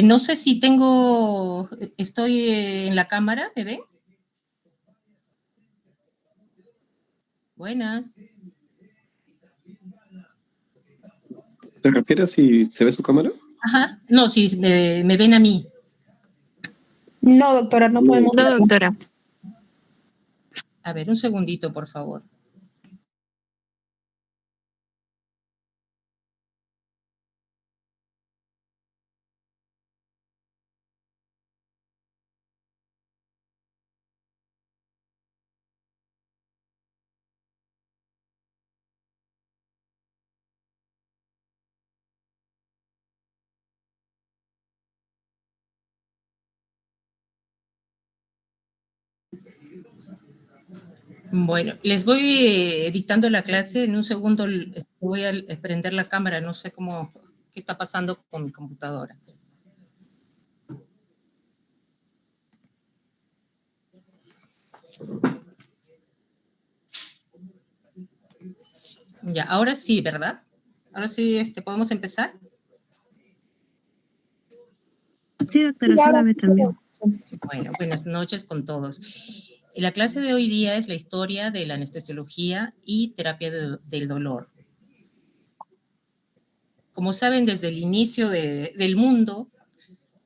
No sé si estoy en la cámara, ¿me ven? Buenas. ¿Te refieres si se ve su cámara? Ajá, no, sí, me ven a mí. No, doctora, no podemos. No, doctora. A ver, un segundito, por favor. Bueno, les voy dictando la clase. En un segundo voy a prender la cámara. No sé qué está pasando con mi computadora. Ya, ahora sí, ¿verdad? Ahora sí, ¿podemos empezar? Sí, doctora, se la ve también. Bueno, buenas noches con todos. La clase de hoy día es la historia de la anestesiología y terapia del dolor. Como saben, desde el inicio del mundo,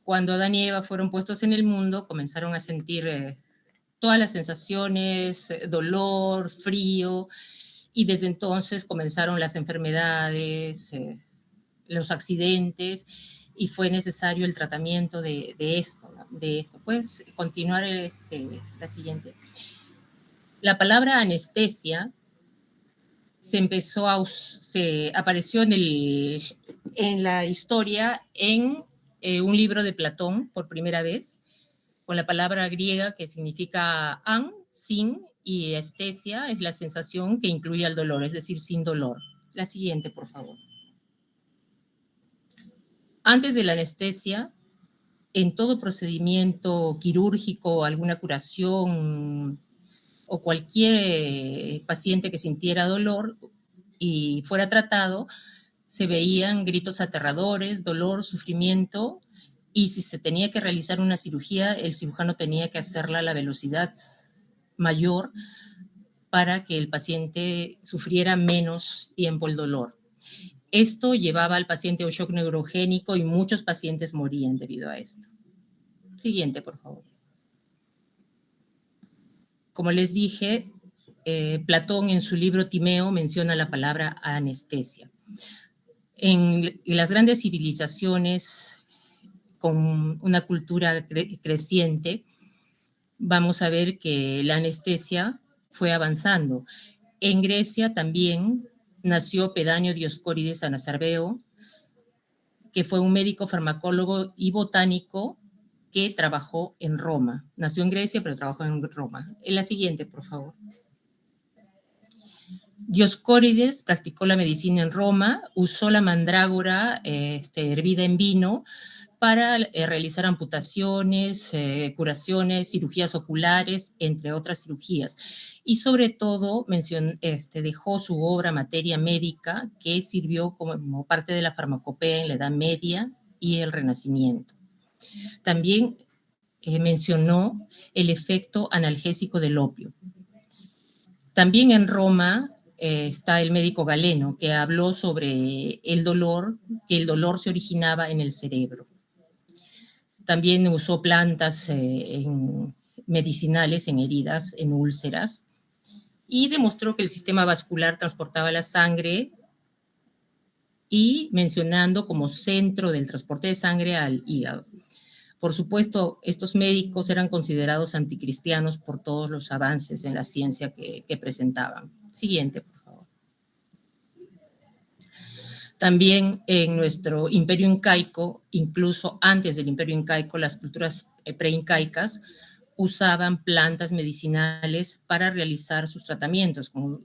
cuando Adán y Eva fueron puestos en el mundo, comenzaron a sentir todas las sensaciones, dolor, frío, y desde entonces comenzaron las enfermedades, los accidentes, y fue necesario el tratamiento de esto, ¿no? Puedes continuar la siguiente. La palabra anestesia se apareció en la historia en un libro de Platón por primera vez, con la palabra griega que significa an, sin, y estesia es la sensación que incluye el dolor, es decir, sin dolor. La siguiente, por favor. Antes de la anestesia, en todo procedimiento quirúrgico, alguna curación o cualquier paciente que sintiera dolor y fuera tratado, se veían gritos aterradores, dolor, sufrimiento, y si se tenía que realizar una cirugía, el cirujano tenía que hacerla a la velocidad mayor para que el paciente sufriera menos tiempo el dolor. Esto llevaba al paciente a un shock neurogénico y muchos pacientes morían debido a esto. Siguiente, por favor. Como les dije, Platón en su libro Timeo menciona la palabra anestesia. En las grandes civilizaciones con una cultura creciente, vamos a ver que la anestesia fue avanzando. En Grecia también nació Pedáneo Dioscórides Anasarveo, que fue un médico, farmacólogo y botánico que trabajó en Roma. Nació en Grecia, pero trabajó en Roma. En la siguiente, por favor. Dioscórides practicó la medicina en Roma, usó la mandrágora hervida en vino para realizar amputaciones, curaciones, cirugías oculares, entre otras cirugías. Y sobre todo dejó su obra Materia Médica, que sirvió como parte de la farmacopea en la Edad Media y el Renacimiento. También mencionó el efecto analgésico del opio. También en Roma está el médico Galeno, que habló sobre el dolor, que el dolor se originaba en el cerebro. También usó plantas medicinales en heridas, en úlceras, y demostró que el sistema vascular transportaba la sangre y mencionando como centro del transporte de sangre al hígado. Por supuesto, estos médicos eran considerados anticristianos por todos los avances en la ciencia que presentaban. Siguiente, por favor. También en nuestro imperio incaico, incluso antes del imperio incaico, las culturas preincaicas usaban plantas medicinales para realizar sus tratamientos. Como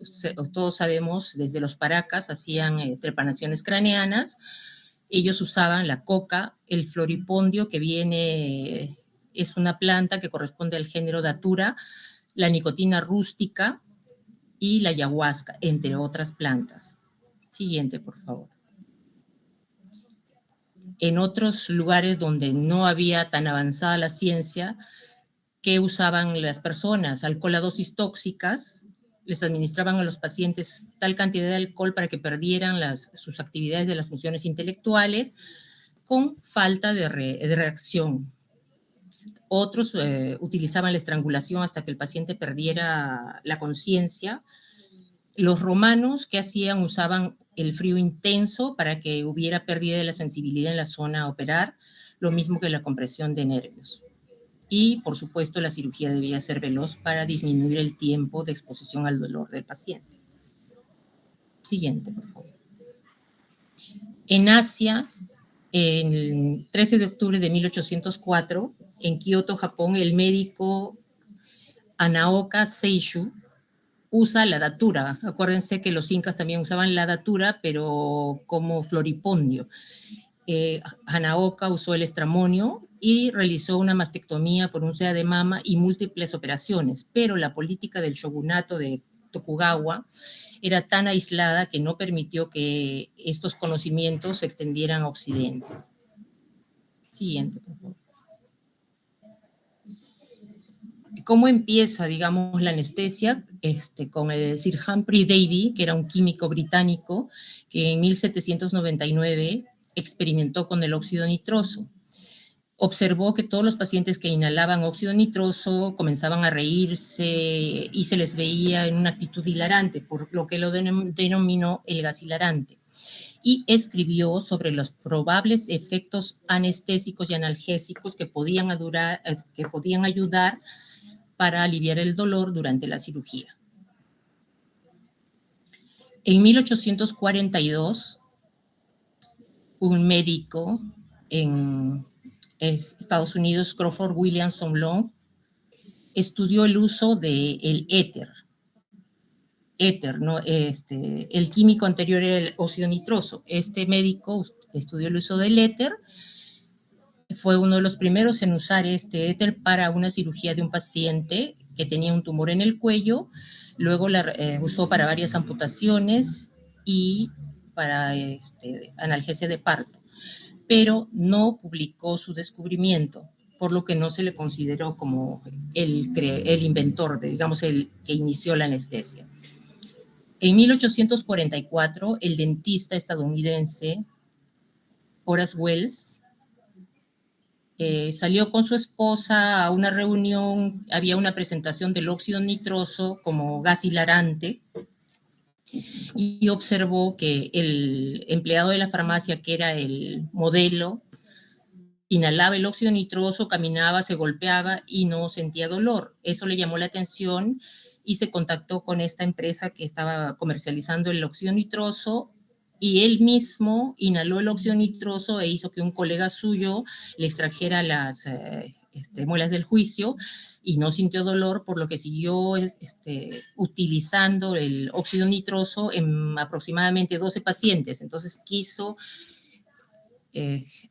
todos sabemos, desde los paracas hacían trepanaciones craneanas. Ellos usaban la coca, el floripondio, que es una planta que corresponde al género Datura, la nicotina rústica y la ayahuasca, entre otras plantas. Siguiente, por favor. en otros lugares donde no había tan avanzada la ciencia, ¿qué usaban las personas? Alcohol a dosis tóxicas, les administraban a los pacientes tal cantidad de alcohol para que perdieran sus actividades de las funciones intelectuales con falta de reacción. Otros utilizaban la estrangulación hasta que el paciente perdiera la conciencia. Los romanos, ¿qué hacían? Usaban el frío intenso para que hubiera pérdida de la sensibilidad en la zona a operar, lo mismo que la compresión de nervios. Y, por supuesto, la cirugía debía ser veloz para disminuir el tiempo de exposición al dolor del paciente. Siguiente, por favor. En Asia, el 13 de octubre de 1804, en Kioto, Japón, el médico Anaoka Seishu usa la datura. Acuérdense que los incas también usaban la datura, pero como floripondio. Hanaoka usó el estramonio y realizó una mastectomía por un SEA de mama y múltiples operaciones, pero la política del shogunato de Tokugawa era tan aislada que no permitió que estos conocimientos se extendieran a Occidente. Siguiente, por favor. ¿Cómo empieza, digamos, la anestesia? Con el Sir Humphrey Davy, que era un químico británico, que en 1799 experimentó con el óxido nitroso. Observó que todos los pacientes que inhalaban óxido nitroso comenzaban a reírse y se les veía en una actitud hilarante, por lo que lo denominó el gas hilarante. Y escribió sobre los probables efectos anestésicos y analgésicos que podían ayudar para aliviar el dolor durante la cirugía. En 1842, un médico en Estados Unidos, Crawford Williamson Long, estudió el uso del éter, ¿no? El químico anterior era el óxido nitroso. Este médico estudió el uso del éter, fue uno de los primeros en usar este éter para una cirugía de un paciente que tenía un tumor en el cuello, luego la usó para varias amputaciones y para analgesia de parto, pero no publicó su descubrimiento, por lo que no se le consideró como el inventor, digamos, el que inició la anestesia. En 1844, el dentista estadounidense Horace Wells salió con su esposa a una reunión, había una presentación del óxido nitroso como gas hilarante, y observó que el empleado de la farmacia, que era el modelo, inhalaba el óxido nitroso, caminaba, se golpeaba y no sentía dolor. Eso le llamó la atención y se contactó con esta empresa que estaba comercializando el óxido nitroso, y él mismo inhaló el óxido nitroso e hizo que un colega suyo le extrajera las muelas del juicio y no sintió dolor, por lo que siguió utilizando el óxido nitroso en aproximadamente 12 pacientes. Entonces quiso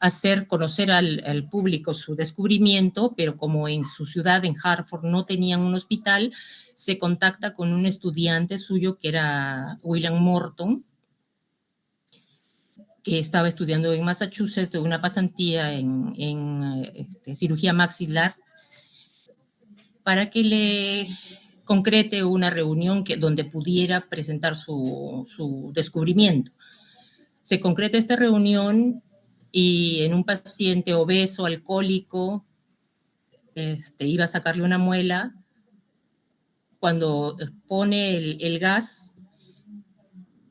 hacer conocer al público su descubrimiento, pero como en su ciudad, en Hartford, no tenían un hospital, se contacta con un estudiante suyo que era William Morton, que estaba estudiando en Massachusetts, una pasantía en cirugía maxilar, para que le concrete una reunión donde pudiera presentar su descubrimiento. Se concreta esta reunión y en un paciente obeso, alcohólico, iba a sacarle una muela. Cuando pone el gas,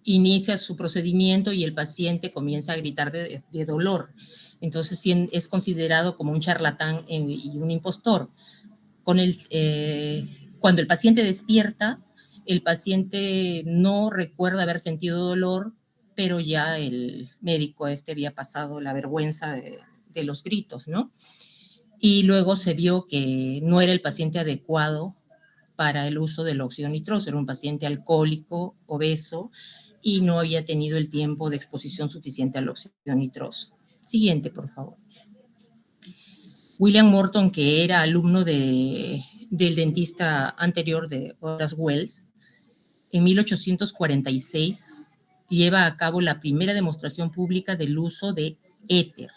inicia su procedimiento y el paciente comienza a gritar de dolor. Entonces es considerado como un charlatán y un impostor. Cuando el paciente despierta, el paciente no recuerda haber sentido dolor, pero ya el médico había pasado la vergüenza de los gritos, ¿no? Y luego se vio que no era el paciente adecuado para el uso del óxido nitroso, era un paciente alcohólico, obeso, y no había tenido el tiempo de exposición suficiente al óxido nitroso. Siguiente, por favor. William Morton, que era alumno del dentista anterior de Horace Wells, en 1846 lleva a cabo la primera demostración pública del uso de éter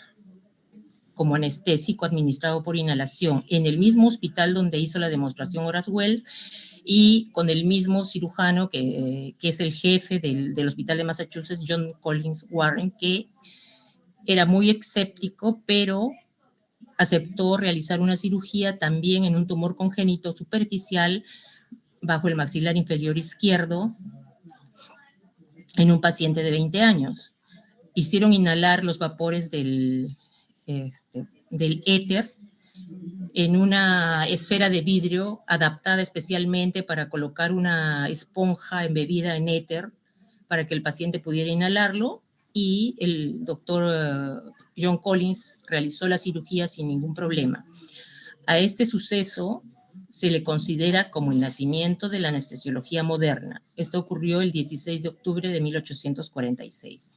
como anestésico administrado por inhalación en el mismo hospital donde hizo la demostración Horace Wells y con el mismo cirujano que es el jefe del hospital de Massachusetts, John Collins Warren, que era muy escéptico, pero aceptó realizar una cirugía también en un tumor congénito superficial bajo el maxilar inferior izquierdo en un paciente de 20 años. Hicieron inhalar los vapores del éter en una esfera de vidrio adaptada especialmente para colocar una esponja embebida en éter para que el paciente pudiera inhalarlo, y el doctor John Collins realizó la cirugía sin ningún problema. A este suceso se le considera como el nacimiento de la anestesiología moderna. Esto ocurrió el 16 de octubre de 1846.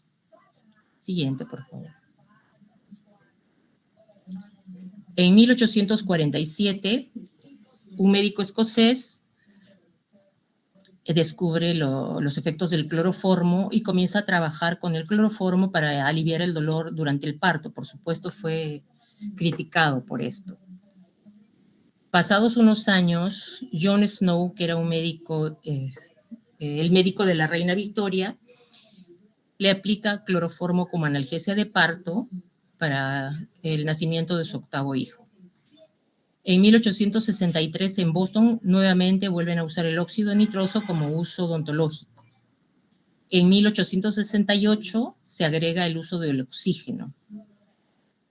Siguiente, por favor. En 1847, un médico escocés descubre los efectos del cloroformo y comienza a trabajar con el cloroformo para aliviar el dolor durante el parto. Por supuesto, fue criticado por esto. Pasados unos años, John Snow, que era un médico, el médico de la reina Victoria, le aplica cloroformo como analgesia de parto para el nacimiento de su 8º hijo. En 1863, en Boston, nuevamente vuelven a usar el óxido nitroso como uso odontológico. En 1868 se agrega el uso del oxígeno.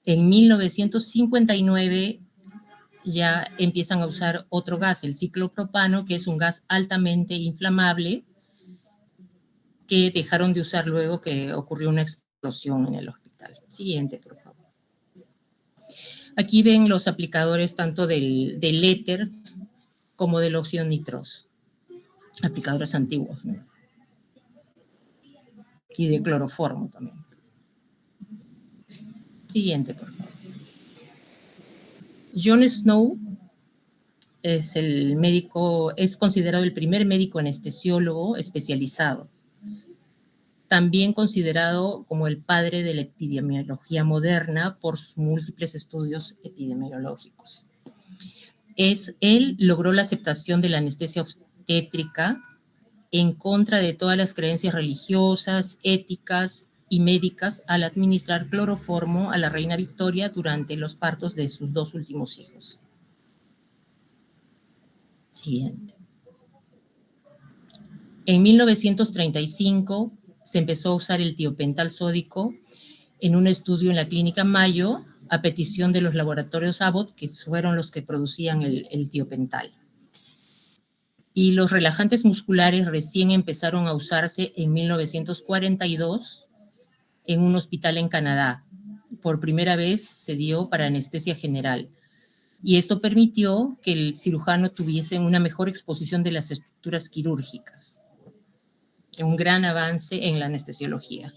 En 1959 ya empiezan a usar otro gas, el ciclopropano, que es un gas altamente inflamable, que dejaron de usar luego que ocurrió una explosión en el hospital. Siguiente, por favor. Aquí ven los aplicadores tanto del éter como del óxido nitroso. Aplicadores antiguos, ¿no? Y de cloroformo también. Siguiente, por favor. John Snow es el médico, es considerado el primer médico anestesiólogo especializado. También considerado como el padre de la epidemiología moderna por sus múltiples estudios epidemiológicos. Él logró la aceptación de la anestesia obstétrica en contra de todas las creencias religiosas, éticas y médicas al administrar cloroformo a la reina Victoria durante los partos de sus 2 últimos hijos. Siguiente. En 1935 se empezó a usar el tiopental sódico en un estudio en la clínica Mayo a petición de los laboratorios Abbott, que fueron los que producían el tiopental. Y los relajantes musculares recién empezaron a usarse en 1942 en un hospital en Canadá. Por primera vez se dio para anestesia general. Y esto permitió que el cirujano tuviese una mejor exposición de las estructuras quirúrgicas. Un gran avance en la anestesiología.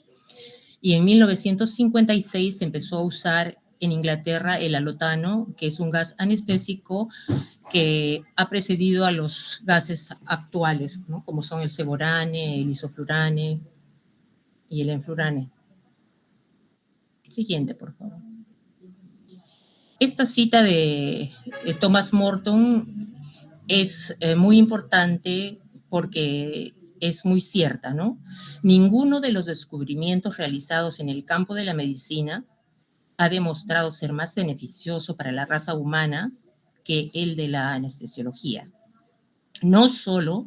Y en 1956 se empezó a usar en Inglaterra el alotano, que es un gas anestésico que ha precedido a los gases actuales, ¿no? Como son el ceborane, el isoflurane y el enflurane. Siguiente, por favor. Esta cita de Thomas Morton es muy importante porque es muy cierta, ¿no? Ninguno de los descubrimientos realizados en el campo de la medicina ha demostrado ser más beneficioso para la raza humana que el de la anestesiología. No solo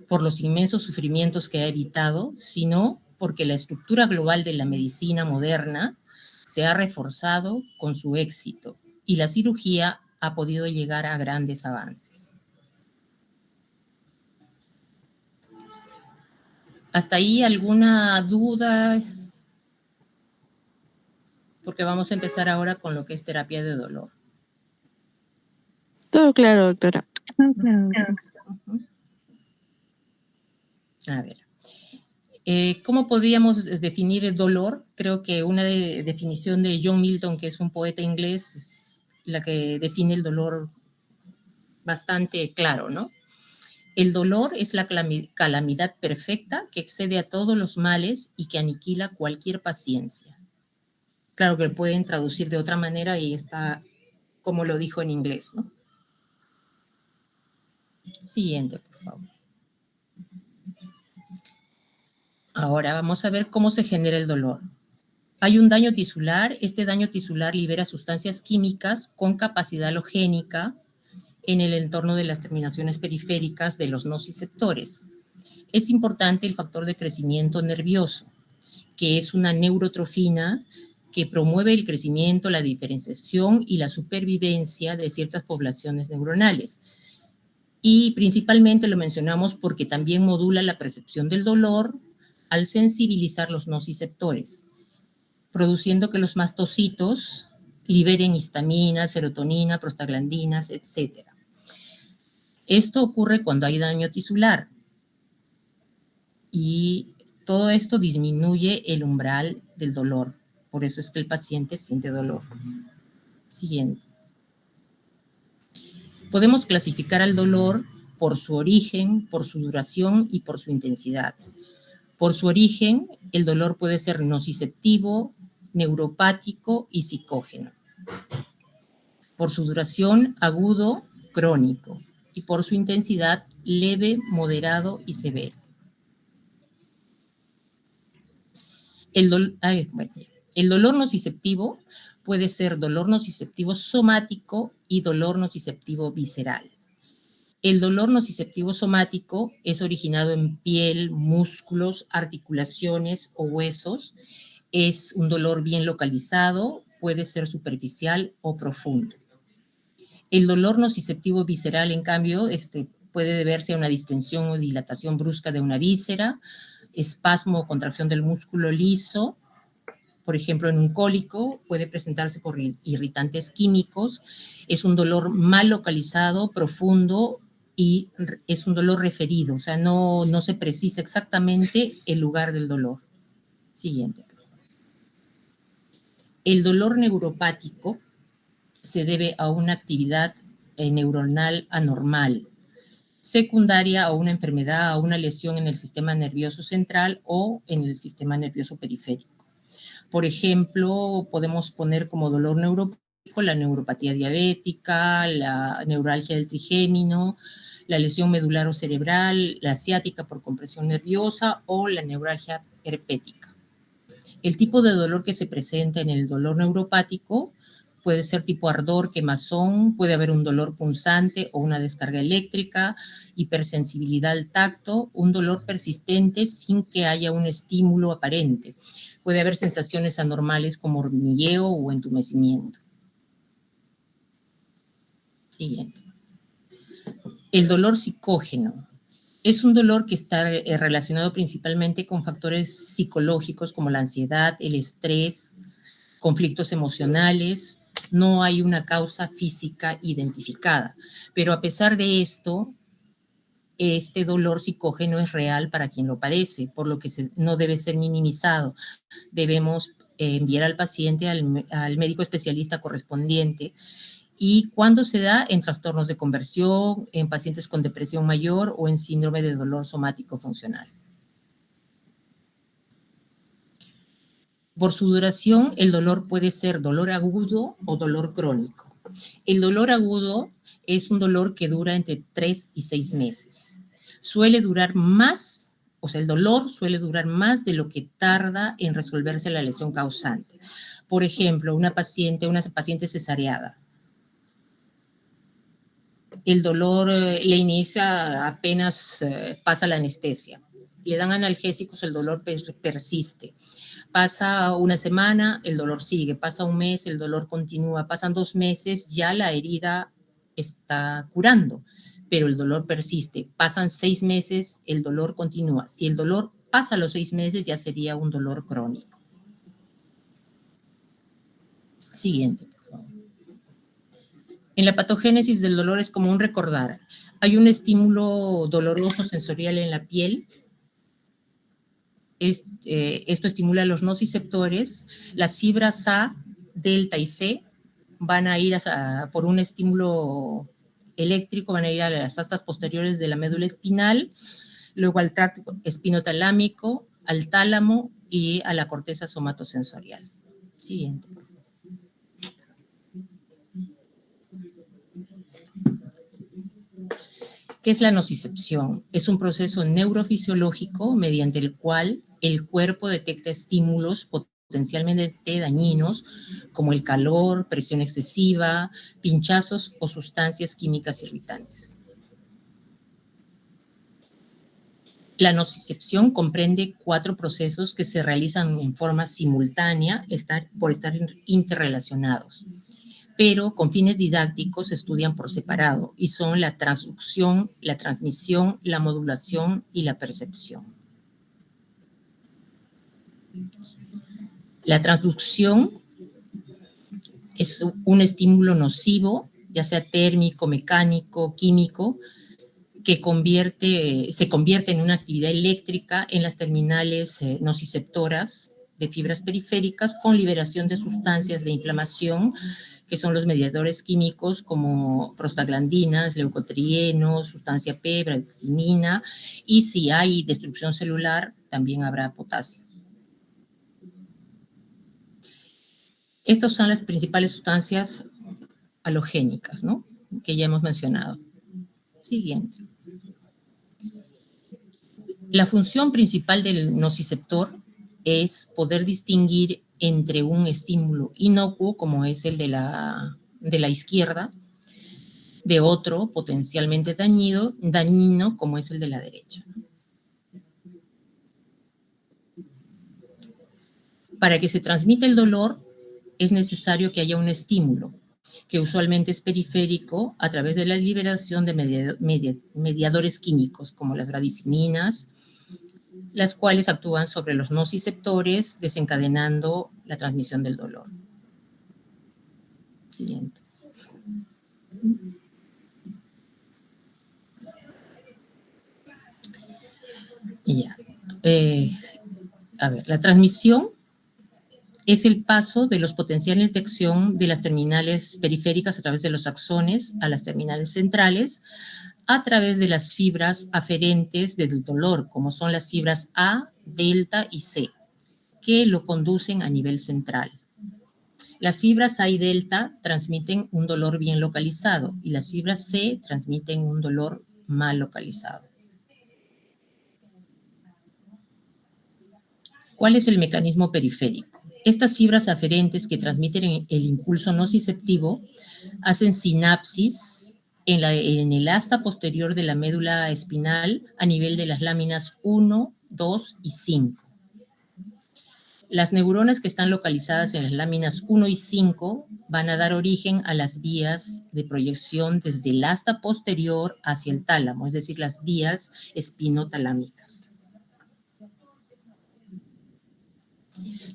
por los inmensos sufrimientos que ha evitado, sino porque la estructura global de la medicina moderna se ha reforzado con su éxito y la cirugía ha podido llegar a grandes avances. ¿Hasta ahí alguna duda? Porque vamos a empezar ahora con lo que es terapia de dolor. Todo claro, doctora. Todo claro. A ver. ¿Cómo podríamos definir el dolor? Creo que una definición de John Milton, que es un poeta inglés, es la que define el dolor bastante claro, ¿no? El dolor es la calamidad perfecta que excede a todos los males y que aniquila cualquier paciencia. Claro que pueden traducir de otra manera y está como lo dijo en inglés, ¿no? Siguiente, por favor. Ahora vamos a ver cómo se genera el dolor. Hay un daño tisular. Este daño tisular libera sustancias químicas con capacidad halogénica en el entorno de las terminaciones periféricas de los nociceptores. Es importante el factor de crecimiento nervioso, que es una neurotrofina que promueve el crecimiento, la diferenciación y la supervivencia de ciertas poblaciones neuronales. Y principalmente lo mencionamos porque también modula la percepción del dolor al sensibilizar los nociceptores, produciendo que los mastocitos liberen histamina, serotonina, prostaglandinas, etc. Esto ocurre cuando hay daño tisular y todo esto disminuye el umbral del dolor. Por eso es que el paciente siente dolor. Siguiente. Podemos clasificar al dolor por su origen, por su duración y por su intensidad. Por su origen, el dolor puede ser nociceptivo, neuropático y psicógeno. Por su duración, agudo, crónico. Y por su intensidad, leve, moderado y severo. El dolor nociceptivo puede ser dolor nociceptivo somático y dolor nociceptivo visceral. El dolor nociceptivo somático es originado en piel, músculos, articulaciones o huesos. Es un dolor bien localizado, puede ser superficial o profundo. El dolor nociceptivo visceral, en cambio, puede deberse a una distensión o dilatación brusca de una víscera, espasmo o contracción del músculo liso. Por ejemplo, en un cólico puede presentarse por irritantes químicos. Es un dolor mal localizado, profundo y es un dolor referido, o sea, no se precisa exactamente el lugar del dolor. Siguiente. El dolor neuropático se debe a una actividad neuronal anormal, secundaria a una enfermedad, a una lesión en el sistema nervioso central o en el sistema nervioso periférico. Por ejemplo, podemos poner como dolor neuropático la neuropatía diabética, la neuralgia del trigémino, la lesión medular o cerebral, la ciática por compresión nerviosa o la neuralgia herpética. El tipo de dolor que se presenta en el dolor neuropático puede ser tipo ardor, quemazón, puede haber un dolor punzante o una descarga eléctrica, hipersensibilidad al tacto, un dolor persistente sin que haya un estímulo aparente. Puede haber sensaciones anormales como hormigueo o entumecimiento. Siguiente. El dolor psicógeno. Es un dolor que está relacionado principalmente con factores psicológicos como la ansiedad, el estrés, conflictos emocionales. No hay una causa física identificada, pero a pesar de esto, este dolor psicógeno es real para quien lo padece, por lo que no debe ser minimizado. Debemos enviar al paciente al médico especialista correspondiente. ¿Y cuándo se da? En trastornos de conversión, en pacientes con depresión mayor o en síndrome de dolor somático funcional. Por su duración, el dolor puede ser dolor agudo o dolor crónico. El dolor agudo es un dolor que dura entre 3 y 6 meses. Suele durar más, o sea, el dolor suele durar más de lo que tarda en resolverse la lesión causante. Por ejemplo, una paciente cesareada. El dolor le inicia apenas pasa la anestesia. Le dan analgésicos, el dolor persiste. Pasa una semana, el dolor sigue. Pasa un mes, el dolor continúa. Pasan 2 meses, ya la herida está curando, pero el dolor persiste. Pasan 6 meses, el dolor continúa. Si el dolor pasa los 6 meses, ya sería un dolor crónico. Siguiente, por favor. En la patogénesis del dolor es común recordar. Hay un estímulo doloroso sensorial en la piel. Esto estimula los nociceptores. Las fibras A, delta y C van a ir por un estímulo eléctrico, van a ir a las astas posteriores de la médula espinal, luego al tracto espinotalámico, al tálamo y a la corteza somatosensorial. Siguiente. ¿Qué es la nocicepción? Es un proceso neurofisiológico mediante el cual el cuerpo detecta estímulos potencialmente dañinos como el calor, presión excesiva, pinchazos o sustancias químicas irritantes. La nocicepción comprende 4 procesos que se realizan en forma simultánea por estar interrelacionados, pero con fines didácticos se estudian por separado y son la transducción, la transmisión, la modulación y la percepción. La transducción es un estímulo nocivo, ya sea térmico, mecánico, químico, que se convierte en una actividad eléctrica en las terminales nociceptoras de fibras periféricas con liberación de sustancias de inflamación, que son los mediadores químicos como prostaglandinas, leucotrienos, sustancia P, bradestinina, y si hay destrucción celular, también habrá potasio. Estas son las principales sustancias halogénicas, ¿no?, que ya hemos mencionado. Siguiente. La función principal del nociceptor es poder distinguir entre un estímulo inocuo, como es el de la izquierda, de otro potencialmente dañino, como es el de la derecha. Para que se transmita el dolor, es necesario que haya un estímulo, que usualmente es periférico a través de la liberación de mediadores químicos, como las bradicininas, las cuales actúan sobre los nociceptores, desencadenando la transmisión del dolor. Siguiente. Y ya. A ver, la transmisión es el paso de los potenciales de acción de las terminales periféricas a través de los axones a las terminales centrales, a través de las fibras aferentes del dolor, como son las fibras A, delta y C, que lo conducen a nivel central. Las fibras A y delta transmiten un dolor bien localizado y las fibras C transmiten un dolor mal localizado. ¿Cuál es el mecanismo periférico? Estas fibras aferentes que transmiten el impulso nociceptivo hacen sinapsis en el asta posterior de la médula espinal a nivel de las láminas 1, 2 y 5. Las neuronas que están localizadas en las láminas 1 y 5 van a dar origen a las vías de proyección desde el asta posterior hacia el tálamo, es decir, las vías espinotalámicas.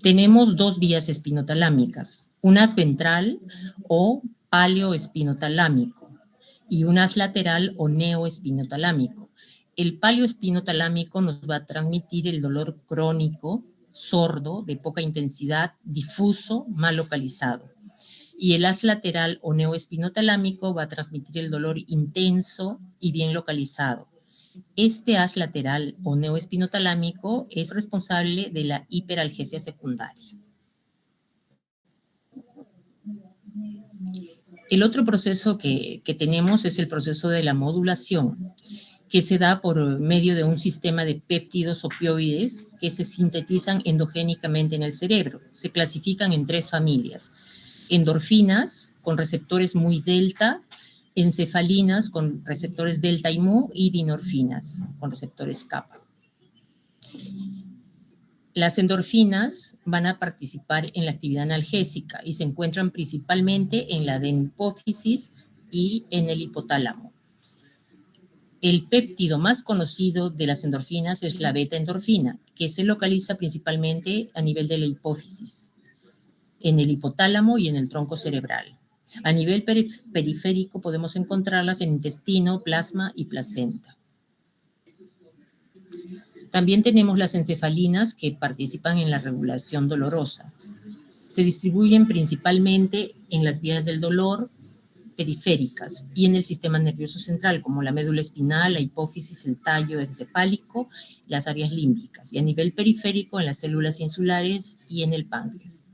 Tenemos 2 vías espinotalámicas, un haz ventral o paleoespinotalámico y un haz lateral o neoespinotalámico. El paleoespinotalámico nos va a transmitir el dolor crónico, sordo, de poca intensidad, difuso, mal localizado. Y el haz lateral o neoespinotalámico va a transmitir el dolor intenso y bien localizado. Este haz lateral o neoespinotalámico es responsable de la hiperalgesia secundaria. El otro proceso que tenemos es el proceso de la modulación, que se da por medio de un sistema de péptidos opioides que se sintetizan endogénicamente en el cerebro. Se clasifican en 3 familias: endorfinas con receptores muy delta, encefalinas con receptores delta y mu y dinorfinas con receptores kappa. Las endorfinas van a participar en la actividad analgésica y se encuentran principalmente en la adenohipófisis y en el hipotálamo. El péptido más conocido de las endorfinas es la beta-endorfina, que se localiza principalmente a nivel de la hipófisis, en el hipotálamo y en el tronco cerebral. A nivel periférico podemos encontrarlas en intestino, plasma y placenta. También tenemos las encefalinas que participan en la regulación dolorosa. Se distribuyen principalmente en las vías del dolor periféricas y en el sistema nervioso central, como la médula espinal, la hipófisis, el tallo encefálico, las áreas límbicas, y a nivel periférico en las células insulares y en el páncreas.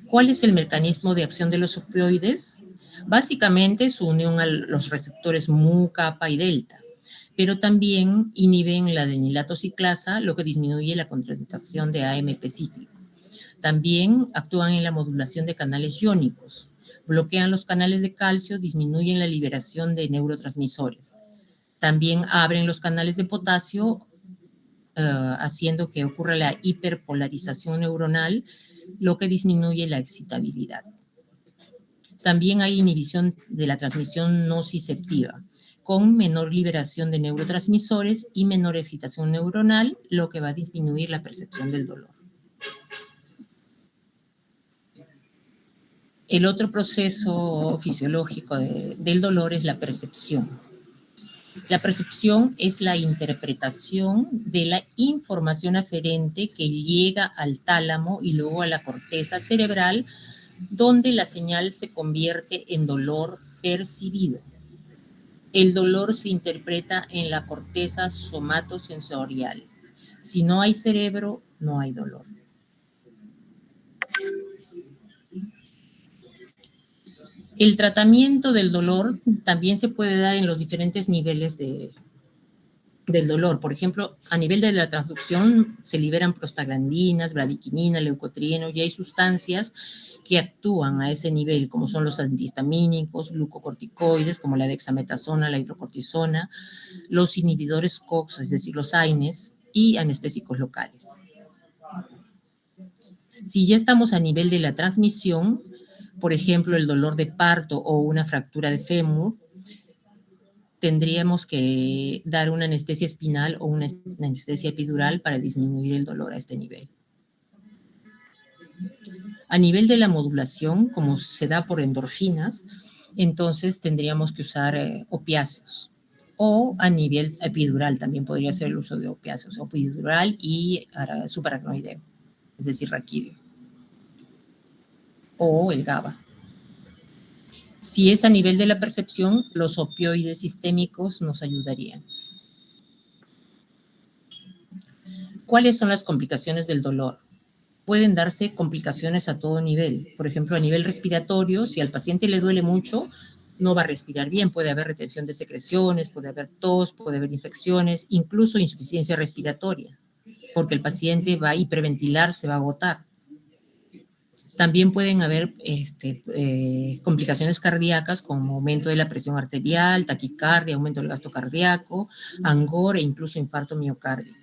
¿Cuál es el mecanismo de acción de los opioides? Básicamente su unión a los receptores mu, kappa y delta, pero también inhiben la adenilato ciclasa, lo que disminuye la contracción de AMP cíclico. También actúan en la modulación de canales iónicos, bloquean los canales de calcio, disminuyen la liberación de neurotransmisores. También abren los canales de potasio, haciendo que ocurra la hiperpolarización neuronal, lo que disminuye la excitabilidad. También hay inhibición de la transmisión nociceptiva, con menor liberación de neurotransmisores y menor excitación neuronal, lo que va a disminuir la percepción del dolor. El otro proceso fisiológico del dolor es la percepción. La percepción es la interpretación de la información aferente que llega al tálamo y luego a la corteza cerebral, donde la señal se convierte en dolor percibido. El dolor se interpreta en la corteza somatosensorial. Si no hay cerebro, no hay dolor. El tratamiento del dolor también se puede dar en los diferentes niveles del dolor. Por ejemplo, a nivel de la transducción se liberan prostaglandinas, bradiquinina, leucotrieno, y hay sustancias que actúan a ese nivel, como son los antihistamínicos, glucocorticoides, como la dexametasona, la hidrocortisona, los inhibidores COX, es decir, los AINES, y anestésicos locales. Si ya estamos a nivel de la transmisión, por ejemplo, el dolor de parto o una fractura de fémur, tendríamos que dar una anestesia espinal o una anestesia epidural para disminuir el dolor a este nivel. A nivel de la modulación, como se da por endorfinas, entonces tendríamos que usar opiáceos. O a nivel epidural también podría ser el uso de opiáceos, epidural y subaracnoideo, es decir, raquídeo. O el GABA. Si es a nivel de la percepción, los opioides sistémicos nos ayudarían. ¿Cuáles son las complicaciones del dolor? Pueden darse complicaciones a todo nivel. Por ejemplo, a nivel respiratorio, si al paciente le duele mucho, no va a respirar bien. Puede haber retención de secreciones, puede haber tos, puede haber infecciones, incluso insuficiencia respiratoria, porque el paciente va a hiperventilar, se va a agotar. También pueden haber complicaciones cardíacas como aumento de la presión arterial, taquicardia, aumento del gasto cardíaco, angor e incluso infarto miocárdico.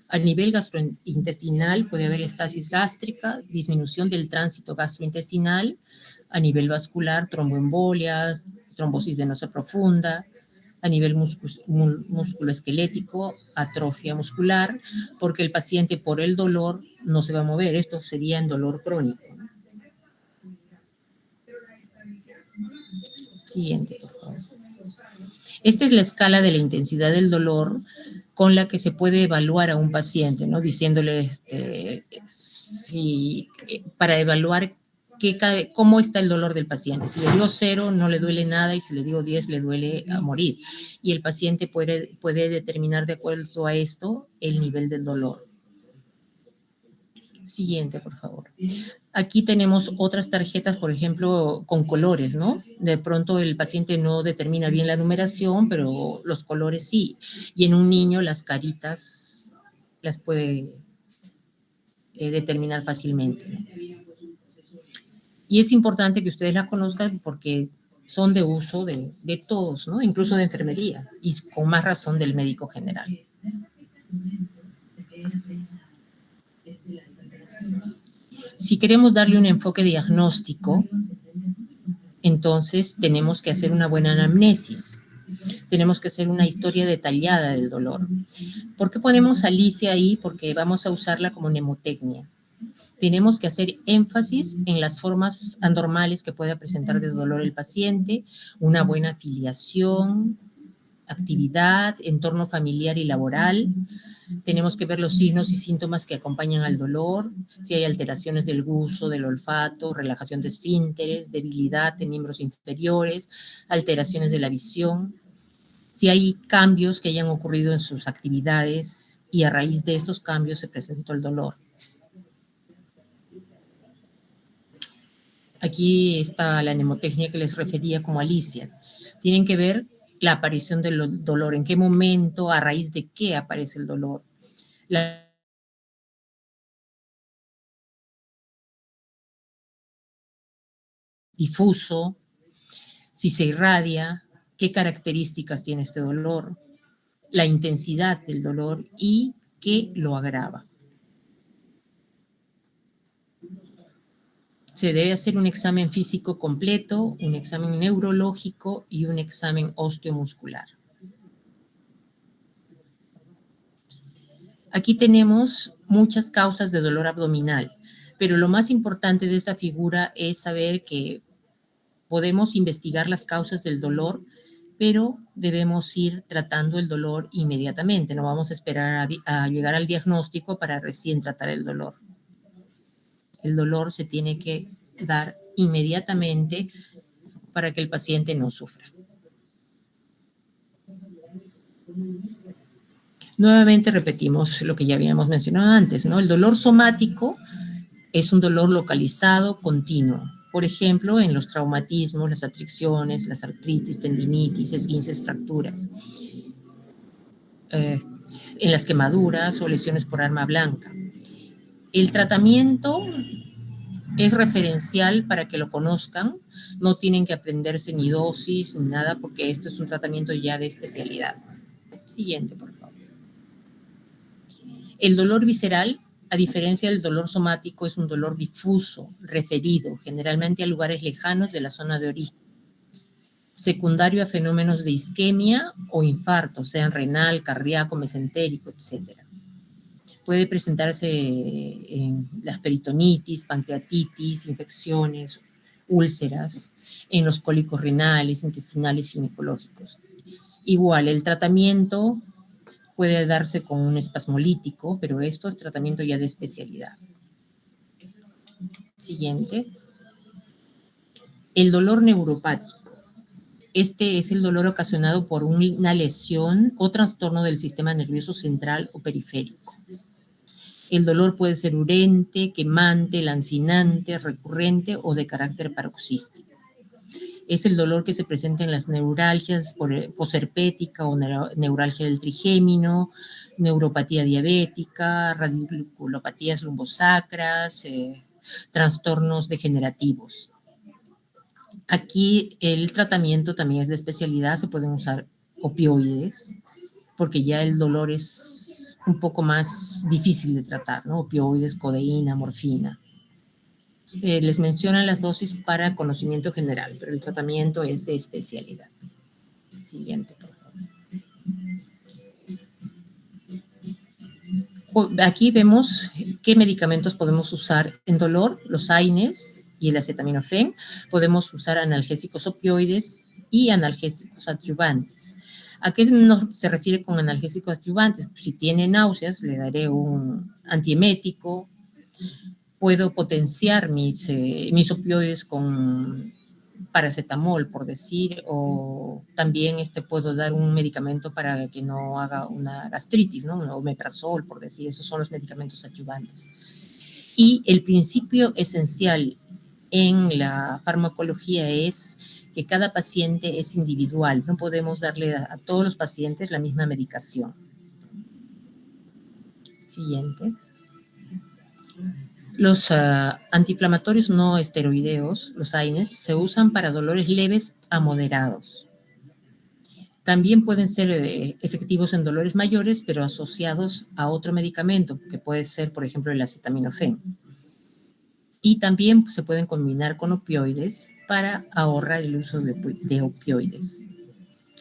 A nivel gastrointestinal puede haber estasis gástrica, disminución del tránsito gastrointestinal. A nivel vascular, tromboembolias, trombosis venosa profunda. A nivel musculoesquelético, atrofia muscular, porque el paciente por el dolor no se va a mover. Esto sería en dolor crónico. Siguiente, por favor. Esta es la escala de la intensidad del dolor con la que se puede evaluar a un paciente, ¿no? Diciéndole para evaluar cómo está el dolor del paciente. Si le digo 0, no le duele nada, y si le digo 10, le duele a morir. Y el paciente puede determinar de acuerdo a esto el nivel del dolor. Siguiente, por favor. Aquí tenemos otras tarjetas, por ejemplo, con colores, ¿no? De pronto el paciente no determina bien la numeración, pero los colores sí. Y en un niño las caritas las puede determinar fácilmente, ¿no? Y es importante que ustedes las conozcan porque son de uso de todos, ¿no? Incluso de enfermería, y con más razón del médico general. Si queremos darle un enfoque diagnóstico, entonces tenemos que hacer una buena anamnesis. Tenemos que hacer una historia detallada del dolor. ¿Por qué ponemos Alicia ahí? Porque vamos a usarla como mnemotecnia. Tenemos que hacer énfasis en las formas anormales que pueda presentar de dolor el paciente, una buena afiliación, actividad, entorno familiar y laboral. Tenemos que ver los signos y síntomas que acompañan al dolor, si hay alteraciones del gusto, del olfato, relajación de esfínteres, debilidad de miembros inferiores, alteraciones de la visión, si hay cambios que hayan ocurrido en sus actividades y a raíz de estos cambios se presentó el dolor. Aquí está la mnemotecnia que les refería como Alicia. Tienen que ver la aparición del dolor, en qué momento, a raíz de qué aparece el dolor. Difuso, si se irradia, qué características tiene este dolor, la intensidad del dolor y qué lo agrava. Se debe hacer un examen físico completo, un examen neurológico y un examen osteomuscular. Aquí tenemos muchas causas de dolor abdominal, pero lo más importante de esta figura es saber que podemos investigar las causas del dolor, pero debemos ir tratando el dolor inmediatamente. No vamos a esperar a llegar al diagnóstico para recién tratar el dolor. El dolor se tiene que dar inmediatamente para que el paciente no sufra. Nuevamente repetimos lo que ya habíamos mencionado antes, ¿no? El dolor somático es un dolor localizado, continuo. Por ejemplo, en los traumatismos, las atricciones, las artritis, tendinitis, esguinces, fracturas. En las quemaduras o lesiones por arma blanca. El tratamiento es referencial para que lo conozcan. No tienen que aprenderse ni dosis ni nada porque esto es un tratamiento ya de especialidad. Siguiente, por favor. El dolor visceral, a diferencia del dolor somático, es un dolor difuso, referido, generalmente a lugares lejanos de la zona de origen, secundario a fenómenos de isquemia o infarto, sean renal, cardíaco, mesentérico, etc. Puede presentarse en las peritonitis, pancreatitis, infecciones, úlceras, en los cólicos renales, intestinales y ginecológicos. Igual, el tratamiento puede darse con un espasmolítico, pero esto es tratamiento ya de especialidad. Siguiente. El dolor neuropático. Este es el dolor ocasionado por una lesión o trastorno del sistema nervioso central o periférico. El dolor puede ser urente, quemante, lancinante, recurrente o de carácter paroxístico. Es el dolor que se presenta en las neuralgias posherpética o neuralgia del trigémino, neuropatía diabética, radiculopatías lumbosacras, trastornos degenerativos. Aquí el tratamiento también es de especialidad, se pueden usar opioides, porque ya el dolor es un poco más difícil de tratar, ¿no? Opioides, codeína, morfina. Les mencionan las dosis para conocimiento general, pero el tratamiento es de especialidad. Siguiente, por favor. Aquí vemos qué medicamentos podemos usar en dolor, los AINES y el acetaminofén. Podemos usar analgésicos opioides y analgésicos adyuvantes. ¿A qué se refiere con analgésicos adyuvantes? Si tiene náuseas, le daré un antiemético. Puedo potenciar mis opioides con paracetamol, por decir, o también puedo dar un medicamento para que no haga una gastritis, ¿no? Un omeprazol, por decir, esos son los medicamentos adyuvantes. Y el principio esencial en la farmacología es que cada paciente es individual, no podemos darle a todos los pacientes la misma medicación. Siguiente. Los antiinflamatorios no esteroideos, los AINES, se usan para dolores leves a moderados. También pueden ser efectivos en dolores mayores, pero asociados a otro medicamento, que puede ser, por ejemplo, el acetaminofén. Y también se pueden combinar con opioides para ahorrar el uso de opioides,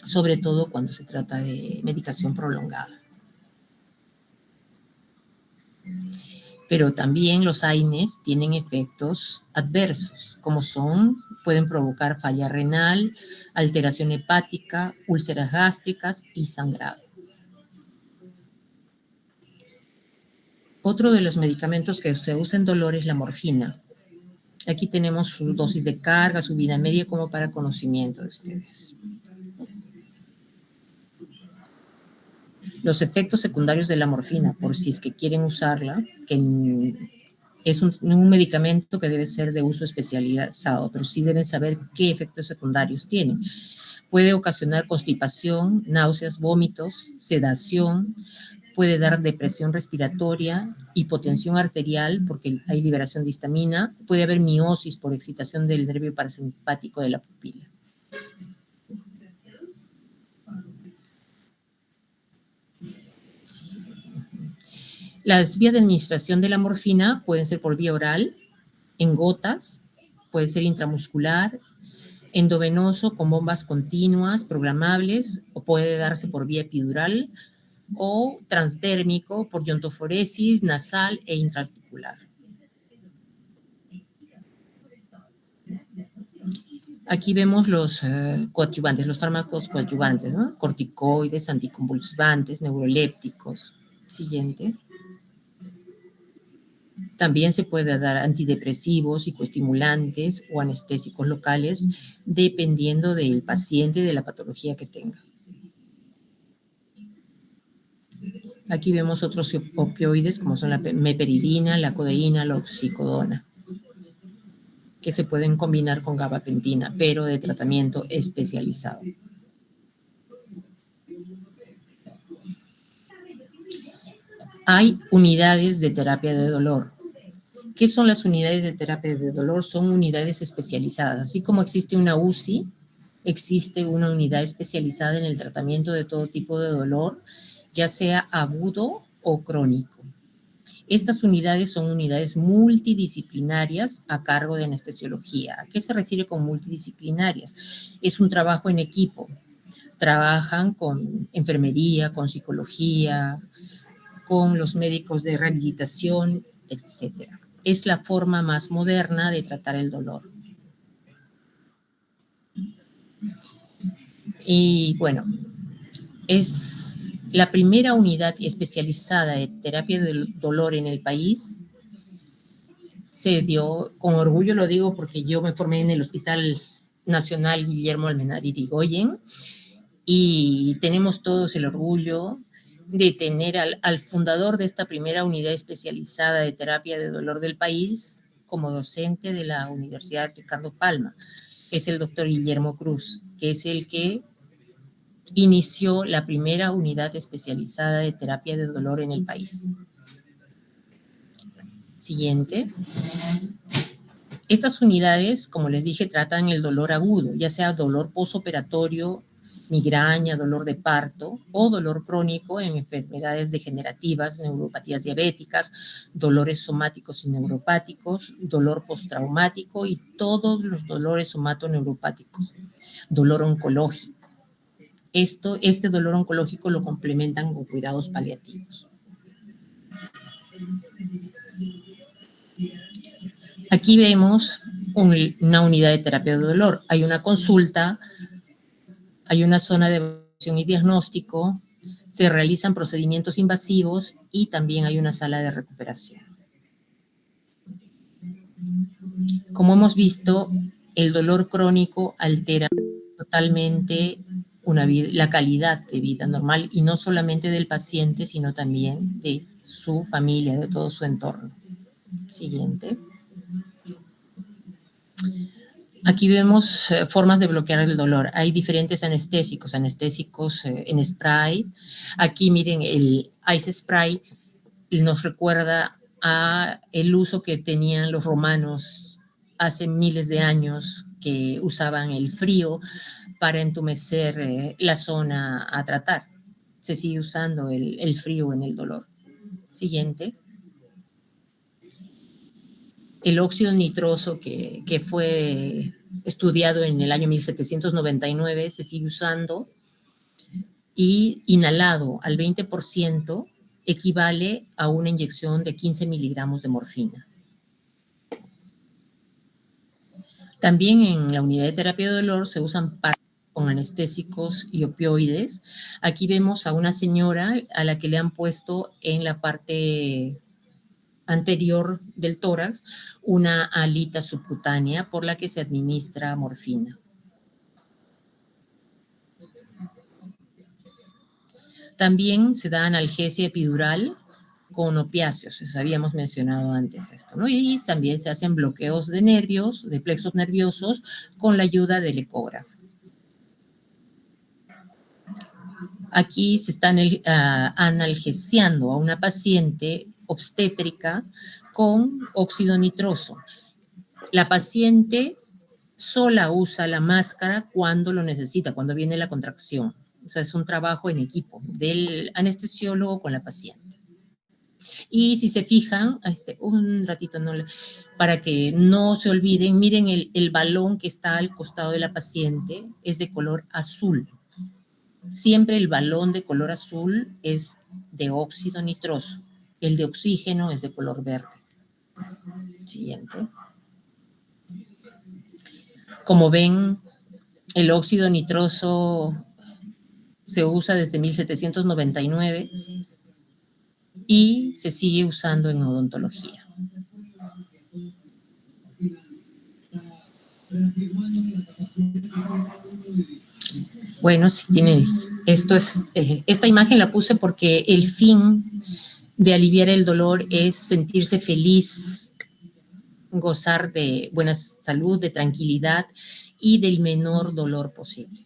sobre todo cuando se trata de medicación prolongada. Pero también los AINES tienen efectos adversos, como pueden provocar falla renal, alteración hepática, úlceras gástricas y sangrado. Otro de los medicamentos que se usa en dolor es la morfina. Aquí tenemos su dosis de carga, su vida media, como para conocimiento de ustedes. Los efectos secundarios de la morfina, por si es que quieren usarla, que Es un medicamento que debe ser de uso especializado, pero sí deben saber qué efectos secundarios tiene. Puede ocasionar constipación, náuseas, vómitos, sedación, puede dar depresión respiratoria, hipotensión arterial, porque hay liberación de histamina, puede haber miosis por excitación del nervio parasimpático de la pupila. Las vías de administración de la morfina pueden ser por vía oral, en gotas, puede ser intramuscular, endovenoso con bombas continuas, programables, o puede darse por vía epidural, o transdérmico por iontoforesis nasal e intraarticular. Aquí vemos los coadyuvantes, los fármacos coadyuvantes, ¿no? Corticoides, anticonvulsivantes, neurolépticos. Siguiente. También se puede dar antidepresivos, psicoestimulantes o anestésicos locales, dependiendo del paciente y de la patología que tenga. Aquí vemos otros opioides, como son la meperidina, la codeína, la oxicodona, que se pueden combinar con gabapentina, pero de tratamiento especializado. Hay unidades de terapia de dolor. ¿Qué son las unidades de terapia de dolor? Son unidades especializadas. Así como existe una UCI, existe una unidad especializada en el tratamiento de todo tipo de dolor, ya sea agudo o crónico. Estas unidades son unidades multidisciplinarias a cargo de anestesiología. ¿A qué se refiere con multidisciplinarias? Es un trabajo en equipo. Trabajan con enfermería, con psicología, con los médicos de rehabilitación, etc. Es la forma más moderna de tratar el dolor. Y bueno, es la primera unidad especializada de terapia del dolor en el país. Se dio, con orgullo lo digo porque yo me formé en el Hospital Nacional Guillermo Almenara Irigoyen y tenemos todos el orgullo de tener al fundador de esta primera unidad especializada de terapia de dolor del país como docente de la Universidad Ricardo Palma. Es el doctor Guillermo Cruz, que es el que inició la primera unidad especializada de terapia de dolor en el país. Siguiente. Estas unidades, como les dije, tratan el dolor agudo, ya sea dolor posoperatorio, migraña, dolor de parto o dolor crónico en enfermedades degenerativas, neuropatías diabéticas, dolores somáticos y neuropáticos, dolor postraumático y todos los dolores somatoneuropáticos, dolor oncológico. Este dolor oncológico lo complementan con cuidados paliativos. Aquí vemos una unidad de terapia de dolor. Hay una consulta, hay una zona de evaluación y diagnóstico, se realizan procedimientos invasivos y también hay una sala de recuperación. Como hemos visto, el dolor crónico altera totalmente la calidad de vida normal y no solamente del paciente, sino también de su familia, de todo su entorno. Siguiente. Aquí vemos formas de bloquear el dolor. Hay diferentes anestésicos en spray. Aquí miren, el ice spray nos recuerda a el uso que tenían los romanos hace miles de años, que usaban el frío para entumecer la zona a tratar. Se sigue usando el frío en el dolor. Siguiente. El óxido nitroso que fue estudiado en el año 1799 se sigue usando y inhalado al 20% equivale a una inyección de 15 miligramos de morfina. También en la unidad de terapia de dolor se usan con anestésicos y opioides. Aquí vemos a una señora a la que le han puesto en la parte anterior del tórax una alita subcutánea por la que se administra morfina. También se da analgesia epidural con opiáceos, eso habíamos mencionado antes esto, ¿no? Y también se hacen bloqueos de nervios, de plexos nerviosos, con la ayuda del ecógrafo. Aquí se está analgesiando a una paciente obstétrica con óxido nitroso. La paciente sola usa la máscara cuando lo necesita, cuando viene la contracción. O sea, es un trabajo en equipo del anestesiólogo con la paciente. Y si se fijan, un ratito, para que no se olviden, miren el balón que está al costado de la paciente, es de color azul. Siempre el balón de color azul es de óxido nitroso. El de oxígeno es de color verde. Siguiente. Como ven, el óxido nitroso se usa desde 1799 y se sigue usando en odontología. Bueno, si tiene, esta imagen la puse porque el fin de aliviar el dolor es sentirse feliz, gozar de buena salud, de tranquilidad y del menor dolor posible.